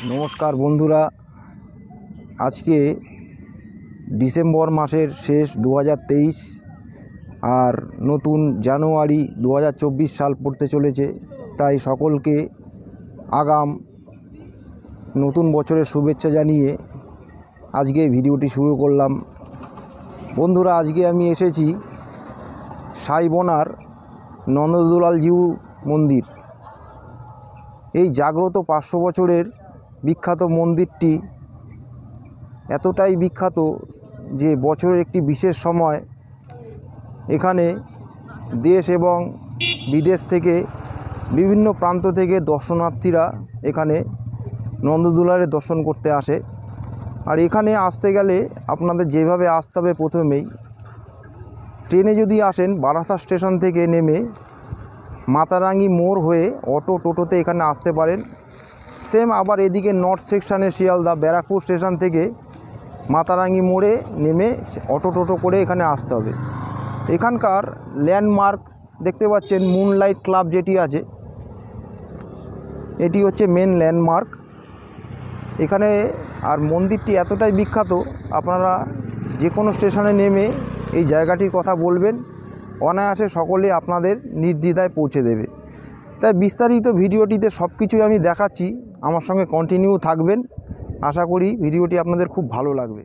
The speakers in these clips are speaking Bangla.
নমস্কার বন্ধুরা, আজকে ডিসেম্বর মাসের শেষ 2023 আর নতুন জানুয়ারি 2024 সাল পড়তে চলেছে। তাই সকলকে আগাম নতুন বছরের শুভেচ্ছা জানিয়ে আজকে ভিডিওটি শুরু করলাম। বন্ধুরা, আজকে আমি এসেছি সাইবনার নন্দদুলালজিউ মন্দির। এই জাগ্রত 500 বছরের বিখ্যাত মন্দিরটি এতটাই বিখ্যাত যে বছরের একটি বিশেষ সময় এখানে দেশ এবং বিদেশ থেকে বিভিন্ন প্রান্ত থেকে দর্শনার্থীরা এখানে নন্দদুলালের দর্শন করতে আসে। আর এখানে আসতে গেলে আপনাদের যেভাবে আসতে হবে, প্রথমেই ট্রেনে যদি আসেন বারাসাত স্টেশন থেকে নেমে মাতারাঙ্গি মোড় হয়ে অটো টোটোতে এখানে আসতে পারেন। সেম আবার এদিকে নর্থ সেকশানে শিয়ালদা ব্যারাকপুর স্টেশন থেকে মাতারাঙ্গি মোড়ে নেমে অটো টোটো করে এখানে আসতে হবে। এখানকার ল্যান্ডমার্ক দেখতে পাচ্ছেন, মুনলাইট ক্লাব যেটি আছে, এটি হচ্ছে মেন ল্যান্ডমার্ক এখানে। আর মন্দিরটি এতটাই বিখ্যাত, আপনারা যে কোনো স্টেশনে নেমে এই জায়গাটির কথা বলবেন, অনায়াসে সকলে আপনাদের নির্দ্বিধায় পৌঁছে দেবে। তাই বিস্তারিত ভিডিওটিতে সব কিছুই আমি দেখাচ্ছি, আমার সঙ্গে কন্টিনিউ থাকবেন। আশা করি ভিডিওটি আপনাদের খুব ভালো লাগবে।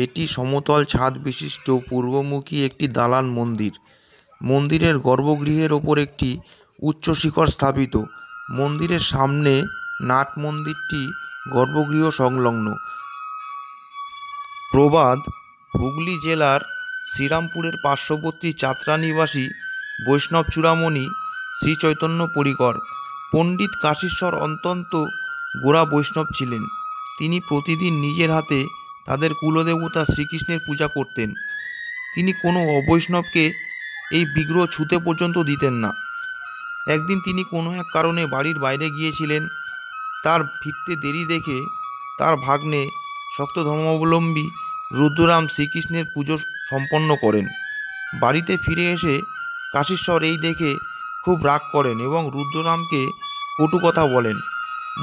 এটি সমতল ছাদ বিশিষ্ট পূর্বমুখী একটি দালান মন্দির। মন্দিরের গর্ভগৃহের ওপর একটি উচ্চ শিখর স্থাপিত। মন্দিরের সামনে নাট মন্দিরটি গর্ভগৃহ সংলগ্ন। প্রবাদ: হুগলি জেলার শ্রীরামপুরের পার্শ্ববর্তী চাতরা নিবাসী বৈষ্ণব চূড়ামণি শ্রী চৈতন্য পরিকর পণ্ডিত কাশীশ্বর অত্যন্ত গোড়া বৈষ্ণব ছিলেন। তিনি প্রতিদিন নিজের হাতে তাদের কুলদেবতা শ্রীকৃষ্ণের পূজা করতেন। তিনি কোনো অবৈষ্ণবকে এই বিগ্রহ ছুঁতে পর্যন্ত দিতেন না। একদিন তিনি কোনো এক কারণে বাড়ির বাইরে গিয়েছিলেন। তার ফিরতে দেরি দেখে তার ভাগ্নে শক্ত ধর্মাবলম্বী রুদ্ররাম শ্রীকৃষ্ণের পুজো সম্পন্ন করেন। বাড়িতে ফিরে এসে কাশীশ্বর এই দেখে খুব রাগ করেন এবং রুদ্ররামকে কটু কথা বলেন।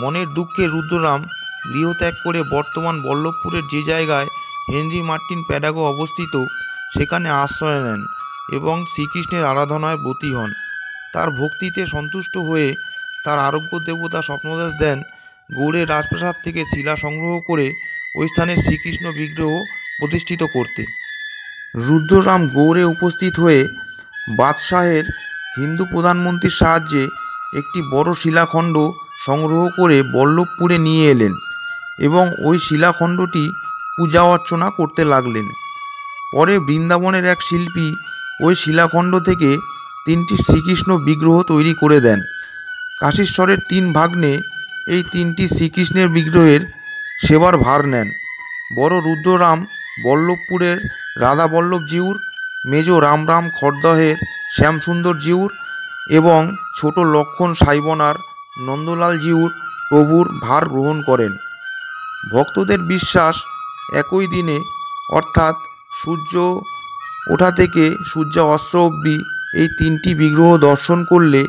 মনের দুঃখে রুদ্ররাম গৃহত্যাগ করে বর্তমান বল্লভপুরের যে জায়গায় হেনরি মার্টিন প্যাডাগো অবস্থিত সেখানে আশ্রয় নেন এবং শ্রীকৃষ্ণের আরাধনায় ব্রতী হন। তার ভক্তিতে সন্তুষ্ট হয়ে তার আরোগ্য দেবতা স্বপ্নদাস দেন গৌড়ের রাজপ্রাসাদ থেকে শিলা সংগ্রহ করে ওই স্থানে শ্রীকৃষ্ণ বিগ্রহ প্রতিষ্ঠিত করতে। রুদ্ররাম গৌড়ে উপস্থিত হয়ে বাদশাহের হিন্দু প্রধানমন্ত্রীর সাহায্যে একটি বড় শিলাখণ্ড সংগ্রহ করে বল্লভপুরে নিয়ে এলেন এবং ওই শিলাখণ্ডটি পূজা অর্চনা করতে লাগলেন। পরে বৃন্দাবনের এক শিল্পী ওই শিলাখণ্ড থেকে 3টি শ্রীকৃষ্ণ বিগ্রহ তৈরি করে দেন। কাশীশ্বরের 3 ভাগ্নে এই 3টি শ্রীকৃষ্ণের বিগ্রহের সেবার ভার নেন। বড় রুদ্ররাম বল্লভপুরের রাধাবল্লভ জিউর, মেজ রামরাম খড়দহের শ্যামসুন্দর জিউর এবং ছোট লক্ষণ সাইবনার নন্দলাল জিউর প্রভুর ভার গ্রহণ করেন। ভক্তদের বিশ্বাস, একই দিনে অর্থাৎ সূর্য ওঠা থেকে সূর্য অস্ত অবধি এই 3টি বিগ্রহ দর্শন করলে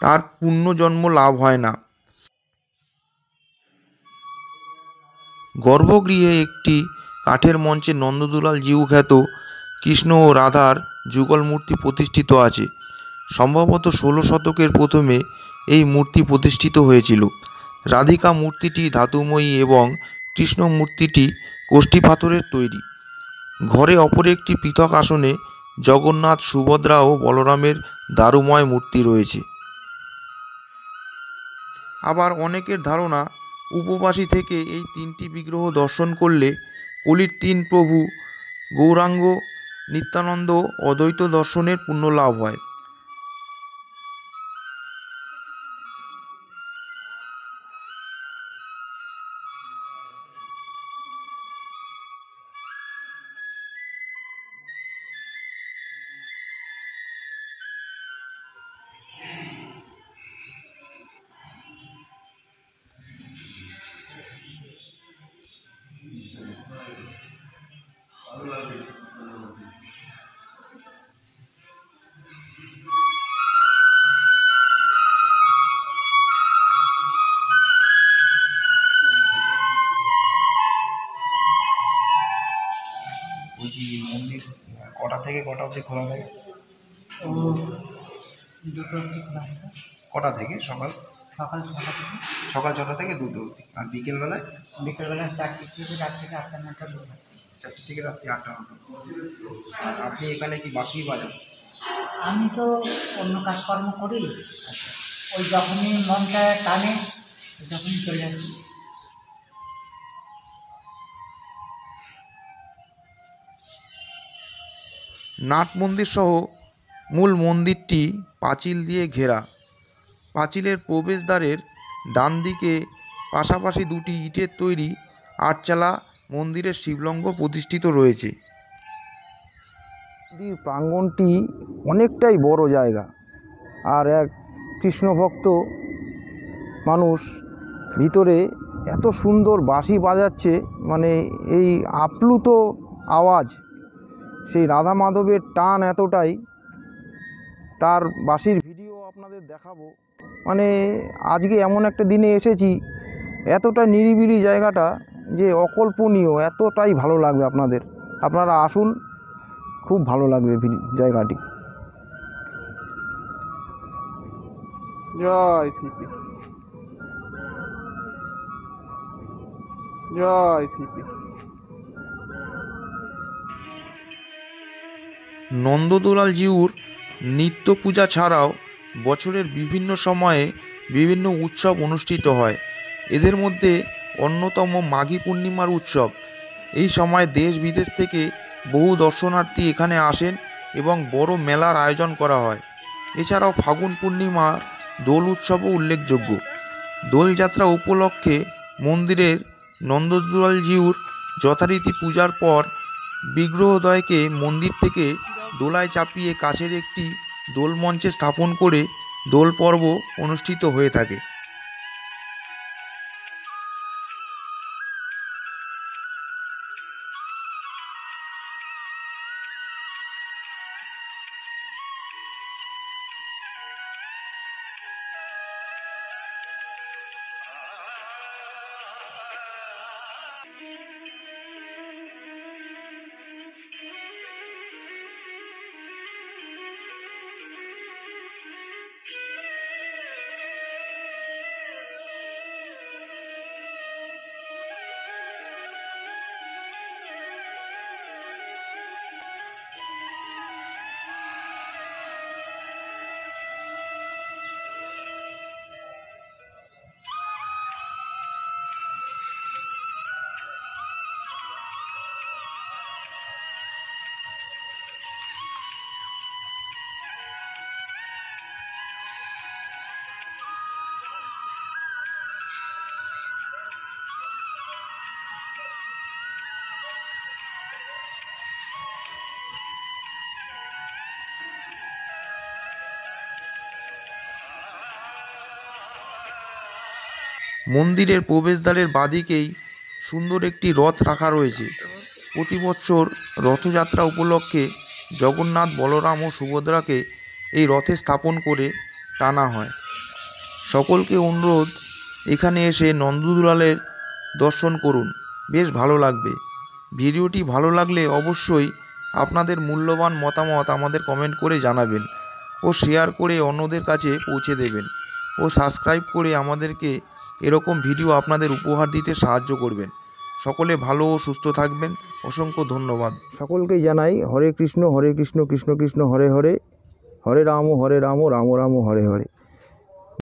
তার পুণ্যজন্ম লাভ হয় না। গর্ভগৃহে একটি কাঠের মঞ্চে নন্দদুলাল জিউ খ্যাত কৃষ্ণ ও রাধার যুগল মূর্তি প্রতিষ্ঠিত আছে। সম্ভবত 16 শতকের প্রথমে এই মূর্তি প্রতিষ্ঠিত হয়েছিল। রাধিকা মূর্তিটি ধাতুময়ী এবং কৃষ্ণ মূর্তিটি কোষ্ঠী পাথরের তৈরি। ঘরে অপর একটি পৃথক আসনে জগন্নাথ, সুভদ্রা ও বলরামের দারুময় মূর্তি রয়েছে। আবার অনেকের ধারণা, উপবাসী থেকে এই 3টি বিগ্রহ দর্শন করলে কলির 3 প্রভু গৌরাঙ্গ, নিত্যানন্দ, অদ্বৈত দর্শনের পুণ্য লাভ হয়। বলছি মন্দির কটা থেকে কটা অবধি খোলা থাকে? দুটো অবধি খোলা থাকে। কটা থেকে? সকাল সকাল 6টা থেকে। সকাল 6টা থেকে 2টো অবধি। আর বিকেলবেলায়? বিকেলবেলা 4টে থেকে রাত্রি 8টা 9টা। 4টে থেকে রাত্রি 8টা 9টা। আর আপনি এখানে কি বাঁশি বাজান? আমি তো অন্য কাজকর্ম করি, ওই যখনই মনটা টানে তখনই চলে যাচ্ছি। নাট মন্দির সহ মূল মন্দিরটি পাঁচিল দিয়ে ঘেরা। পাঁচিলের প্রবেশদ্বারের ডান দিকে পাশাপাশি 2টি ইটের তৈরি আটচালা মন্দিরের শিবলিঙ্গ প্রতিষ্ঠিত রয়েছে। মন্দির প্রাঙ্গণটি অনেকটাই বড় জায়গা, আর এক কৃষ্ণভক্ত মানুষ ভিতরে এত সুন্দর বাঁশি বাজাচ্ছে, মানে এই আপ্লুত আওয়াজ, সেই রাধা মাধবের টান এতটাই। তার বাঁশির ভিডিও আপনাদের দেখাবো। মানে আজকে এমন একটা দিনে এসেছি, এতটা নিরিবিলি জায়গাটা যে অকল্পনীয়, এতটাই ভালো লাগবে আপনাদের। আপনারা আসুন, খুব ভালো লাগবে জায়গাটি। জয় শ্রীকৃষ্ণ, জয় শ্রীকৃষ্ণ। নন্দদুলাল জিউর নিত্য পূজা ছাড়াও বছরের বিভিন্ন সময়ে বিভিন্ন উৎসব অনুষ্ঠিত হয়। এদের মধ্যে অন্যতম মাঘী পূর্ণিমার উৎসব। এই সময় দেশ বিদেশ থেকে বহু দর্শনার্থী এখানে আসেন এবং বড় মেলার আয়োজন করা হয়। এছাড়াও ফাগুন পূর্ণিমার দোল উৎসবও উল্লেখযোগ্য। দোলযাত্রা উপলক্ষে মন্দিরের নন্দদুলাল জিউর যথারীতি পূজার পর বিগ্রহদ্বয়কে মন্দির থেকে দোলায় চাপিয়ে কাছের একটি দোল মঞ্চে স্থাপন করে দোল পর্ব অনুষ্ঠিত হয়ে থাকে। মন্দিরের প্রবেশদ্বারের বাদিকেই সুন্দর একটি রথ রাখা রয়েছে। প্রতি বছর রথযাত্রা উপলক্ষে জগন্নাথ, বলরাম ও সুভদ্রাকে এই রথে স্থাপন করে টানা হয়। সকলকে অনুরোধ, এখানে এসে নন্দদুলালের দর্শন করুন, বেশ ভালো লাগবে। ভিডিওটি ভালো লাগলে অবশ্যই আপনাদের মূল্যবান মতামত আমাদের কমেন্ট করে জানাবেন ও শেয়ার করে অন্যদের কাছে পৌঁছে দেবেন ও সাবস্ক্রাইব করে আমাদেরকে এরকম ভিডিও আপনাদের উপহার দিতে সাহায্য করবেন। সকলে ভালো ও সুস্থ থাকবেন। অসংখ্য ধন্যবাদ। সকলকেই জানাই হরে কৃষ্ণ কৃষ্ণ কৃষ্ণ হরে হরে, হরে রাম রাম রাম হরে হরে।